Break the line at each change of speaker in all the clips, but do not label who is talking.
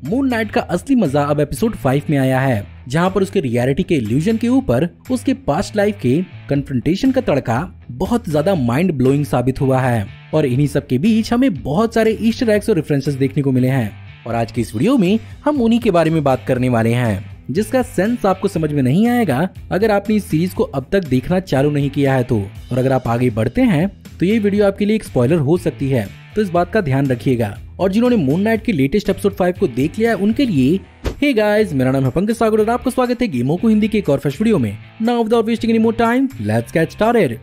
Moon night का असली मजा अब एपिसोड 5 में आया है, जहां पर उसके रियलिटी के इल्यूजन के ऊपर उसके पास्ट लाइफ के कन्फ्रंटेशन का तड़का बहुत ज्यादा माइंड ब्लोइंग साबित हुआ है। और इन्हीं सब के बीच हमें बहुत सारे ईस्टर एग्स और रेफरेंसेस देखने को मिले हैं। और आज की इस वीडियो में हम उन्हीं के बारे में बात करने वाले हैं, जिसका सेंस आपको समझ में नहीं आएगा अगर आपने इस सीरीज को अब तक देखना चालू नहीं किया है तो। और अगर आप आगे बढ़ते हैं तो ये वीडियो आपके लिए एक स्पॉइलर हो सकती है, तो इस बात का ध्यान रखिएगा। और जिन्होंने मून नाइट के लेटेस्ट एपिसोड 5 को देख लिया है उनके लिए हे गाइस, मेरा नाम है पंकज सागर और आपका स्वागत है गेमों को हिंदी के एक और फ्रेश वीडियो में। Now without wasting any more time, let's get started.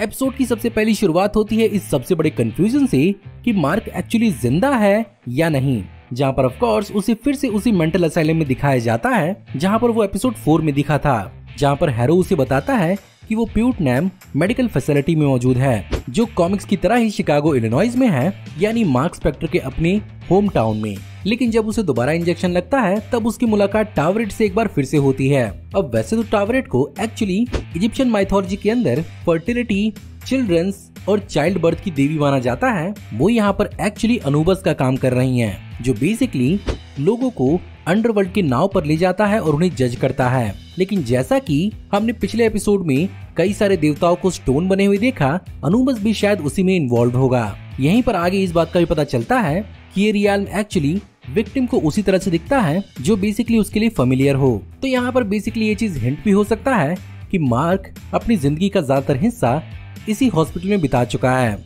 Episode की सबसे पहली शुरुआत होती है इस सबसे बड़े कंफ्यूजन से कि मार्क एक्चुअली जिंदा है या नहीं, जहां पर ऑफ कोर्स उसे फिर से उसी मेंटल असाइलम में दिखाया जाता है जहां पर वो एपिसोड 4 में दिखा था, जहां पर हैरो उसे बताता है कि वो प्यूटनैम मेडिकल फैसिलिटी में मौजूद है, जो कॉमिक्स की तरह ही शिकागो इलिनॉइस में है, यानी मार्क स्पेक्टर के अपने होम टाउन में। लेकिन जब उसे दोबारा इंजेक्शन लगता है तब उसकी मुलाकात टावरेट से एक बार फिर से होती है। अब वैसे तो टावरेट को एक्चुअली इजिप्शियन माइथोलॉजी के अंदर फर्टिलिटी, चिल्ड्रंस और चाइल्ड बर्थ की देवी माना जाता है। वो यहाँ पर एक्चुअली अनुबस का काम कर रही हैं, जो बेसिकली लोगों को अंडरवर्ल्ड के नाव पर ले जाता है और उन्हें जज करता है। लेकिन जैसा कि हमने पिछले एपिसोड में कई सारे देवताओं को स्टोन बने हुए देखा, अनुबस भी शायद उसी में इन्वॉल्व होगा। यहीं पर आगे इस बात का भी पता चलता है कि ये रियाल्म एक्चुअली विक्टिम को उसी तरह से दिखता है जो बेसिकली उसके लिए फेमिलियर हो। तो यहाँ पर बेसिकली ये चीज हिंट भी हो सकता है कि मार्क अपनी जिंदगी का ज्यादातर हिस्सा इसी हॉस्पिटल में बिता चुका है।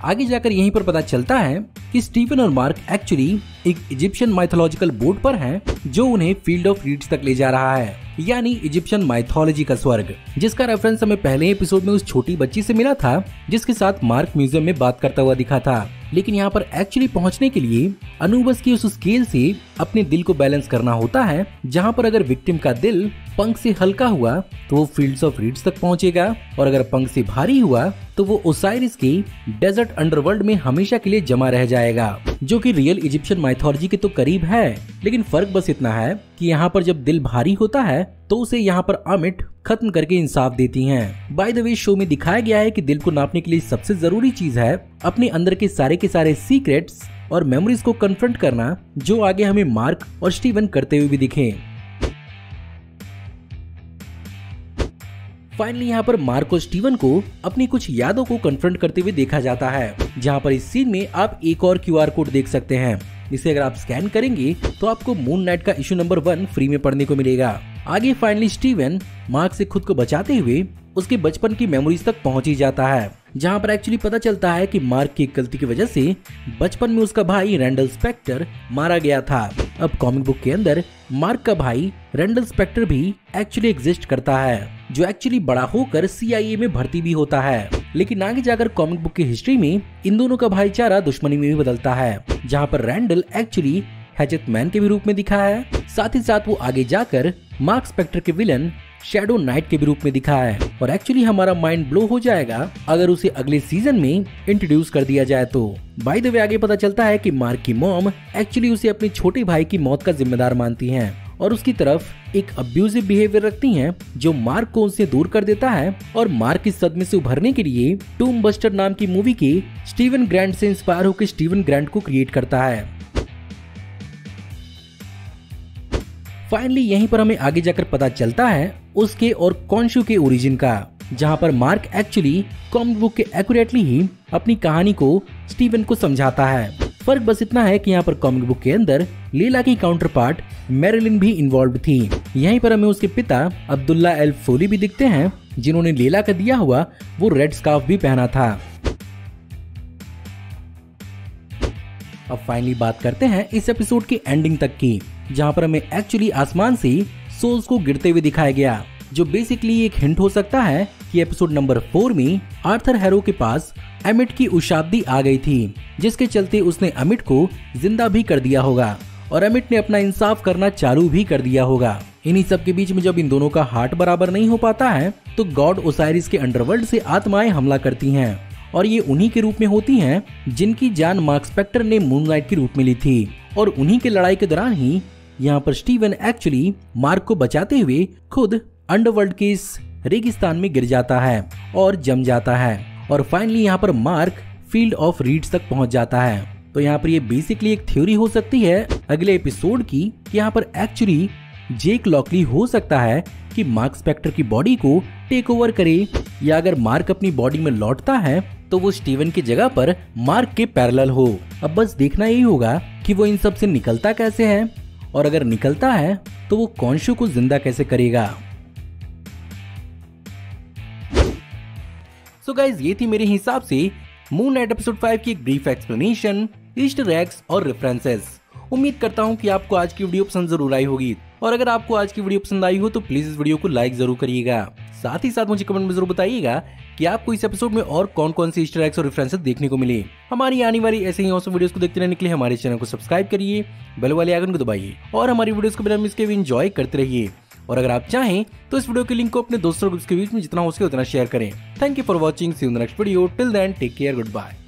आगे जाकर यहीं पर पता चलता है कि स्टीवन और मार्क एक्चुअली एक इजिप्शियन माइथोलॉजिकल बोट पर हैं, जो उन्हें फील्ड ऑफ रीड्स तक ले जा रहा है, यानी इजिप्शियन माइथोलॉजी का स्वर्ग, जिसका रेफरेंस हमें पहले एपिसोड में उस छोटी बच्ची से मिला था जिसके साथ मार्क म्यूजियम में बात करता हुआ दिखा था। लेकिन यहाँ पर एक्चुअली पहुँचने के लिए अनुबस की उस स्केल से अपने दिल को बैलेंस करना होता है, जहाँ पर अगर विक्टिम का दिल पंख से हल्का हुआ तो वो फील्ड्स ऑफ रीड्स तक पहुँचेगा, और अगर पंख से भारी हुआ तो वो ओसाइरिस के डेजर्ट अंडरवर्ल्ड में हमेशा के लिए जमा रह जाएगा, जो कि रियल इजिप्शियन माइथोलॉजी के तो करीब है। लेकिन फर्क बस इतना है कि यहाँ पर जब दिल भारी होता है तो उसे यहाँ पर अमिट खत्म करके इंसाफ देती हैं। बाय द वे, शो में दिखाया गया है कि दिल को नापने के लिए सबसे जरूरी चीज है अपने अंदर के सारे सीक्रेट्स और मेमोरीज को कन्फ्रंट करना, जो आगे हमें मार्क और स्टीवन करते हुए भी दिखे। फाइनली यहाँ पर मार्क और स्टीवन को अपनी कुछ यादों को कन्फ्रंट करते हुए देखा जाता है, जहाँ पर इस सीन में आप एक और QR कोड देख सकते हैं। इसे अगर आप स्कैन करेंगे तो आपको मून नाइट का इशू नंबर 1 फ्री में पढ़ने को मिलेगा। आगे फाइनली स्टीवन मार्क से खुद को बचाते हुए उसके बचपन की मेमोरीज तक पहुंच ही जाता है, जहां पर एक्चुअली पता चलता है कि मार्क की गलती की वजह से बचपन में उसका भाई रैंडल स्पेक्टर मारा गया था। अब कॉमिक बुक के अंदर मार्क का भाई रैंडल स्पेक्टर भी एक्चुअली एग्जिस्ट करता है, जो एक्चुअली बड़ा होकर CIA में भर्ती भी होता है। लेकिन आगे जाकर कॉमिक बुक की हिस्ट्री में इन दोनों का भाईचारा दुश्मनी में भी बदलता है, जहाँ पर रैंडल एक्चुअली हैचेट मैन के भी रूप में दिखा है। साथ ही साथ वो आगे जाकर मार्क स्पेक्टर के विलन शैडो नाइट के भी रूप में दिखा है। और एक्चुअली हमारा माइंड ब्लो हो जाएगा अगर उसे अगले सीजन में इंट्रोड्यूस कर दिया जाए तो। बाय द वे, आगे पता चलता है कि मार्क की मॉम एक्चुअली उसे अपने छोटे भाई की मौत का जिम्मेदार मानती हैं और उसकी तरफ एक अब्यूजिव बिहेवियर रखती हैं, जो मार्क को उनसे दूर कर देता है। और मार्क इस सदमे से उभरने के लिए टूम बस्टर नाम की मूवी के स्टीवन ग्रैंट से इंस्पायर होकर स्टीवन ग्रैंट को क्रिएट करता है। फाइनली यहीं पर हमें आगे जाकर पता चलता है उसके और कॉन्शु के ओरिजिन का, जहां पर मार्क एक्चुअली कॉमिक बुक के एक्यूरेटली ही अपनी कहानी को स्टीवन को समझाता है। फर्क बस इतना है कि यहाँ पर कॉमिक बुक के अंदर लीला की काउंटर पार्ट मैरिलिन भी इन्वॉल्व थी। यहीं पर हमें उसके पिता अब्दुल्ला एल फोली भी दिखते हैं, जिन्होंने लीला का दिया हुआ वो रेड स्कार्फ भी पहना था। अब फाइनली बात करते हैं इस एपिसोड की एंडिंग तक की, जहां पर हमें एक्चुअली आसमान से सोल्स को गिरते हुए दिखाया गया, जो बेसिकली एक हिंट हो सकता है कि एपिसोड नंबर 4 में आर्थर हैरो के पास एमिट की उशाब्दी आ गई थी, जिसके चलते उसने एमिट को जिंदा भी कर दिया होगा और एमिट ने अपना इंसाफ करना चालू भी कर दिया होगा। इन्हीं सब के बीच में जब इन दोनों का हार्ट बराबर नहीं हो पाता है तो गॉड ओसाइरिस के अंडरवर्ल्ड से आत्माएं हमला करती हैं, और ये उन्हीं के रूप में होती हैं जिनकी जान मार्क स्पेक्टर ने मून नाइट के रूप में ली थी। और उन्हीं के लड़ाई के दौरान ही यहाँ पर स्टीवन एक्चुअली मार्क को बचाते हुए खुद अंडरवर्ल्ड के इस रेगिस्तान में गिर जाता है और जम जाता है और फाइनली यहाँ पर मार्क फील्ड ऑफ रीड्स तक पहुंच जाता है। तो यहाँ पर ये बेसिकली एक थ्योरी हो सकती है अगले एपिसोड की कि यहाँ पर एक्चुअली जेक लॉकली हो सकता है कि मार्क स्पेक्टर की बॉडी को टेक ओवर करे, या अगर मार्क अपनी बॉडी में लौटता है तो वो स्टीवन की जगह पर मार्क के पैरेलल हो। अब बस देखना यही होगा कि वो इन सब से निकलता कैसे है, और अगर निकलता है तो वो कॉन्शो को जिंदा कैसे करेगा। सो गाइस, ये थी मेरे हिसाब से मून नाइट एपिसोड 5 की एक ब्रीफ एक्सप्लेनेशन, ईस्टर एग्स और रेफरेंसेस। उम्मीद करता हूँ कि आपको आज की वीडियो पसंद जरूर आई होगी, और अगर आपको आज की वीडियो पसंद आई हो तो प्लीज इस वीडियो को लाइक जरूर करिएगा। साथ ही साथ मुझे कमेंट में जरूर बताइएगा कि आपको इस एपिसोड में और कौन कौन से ईस्टर एग्स और रेफरेंसेस देखने को मिले। हमारी आने वाली ऐसे ही औसम वीडियोस को देखते रहने के लिए हमारे चैनल को सब्सक्राइब करिए, बेल वाले आइकन को दबाइए और हमारी वीडियोस को बिना मिस के भी एंजॉय करते रहिए। और अगर आप चाहें तो इस वीडियो के लिंक को अपने दोस्तों के बीच में जितना हो सके उतना शेयर करें। Thank you for watching, see you in the next video. Till then take care, good bye.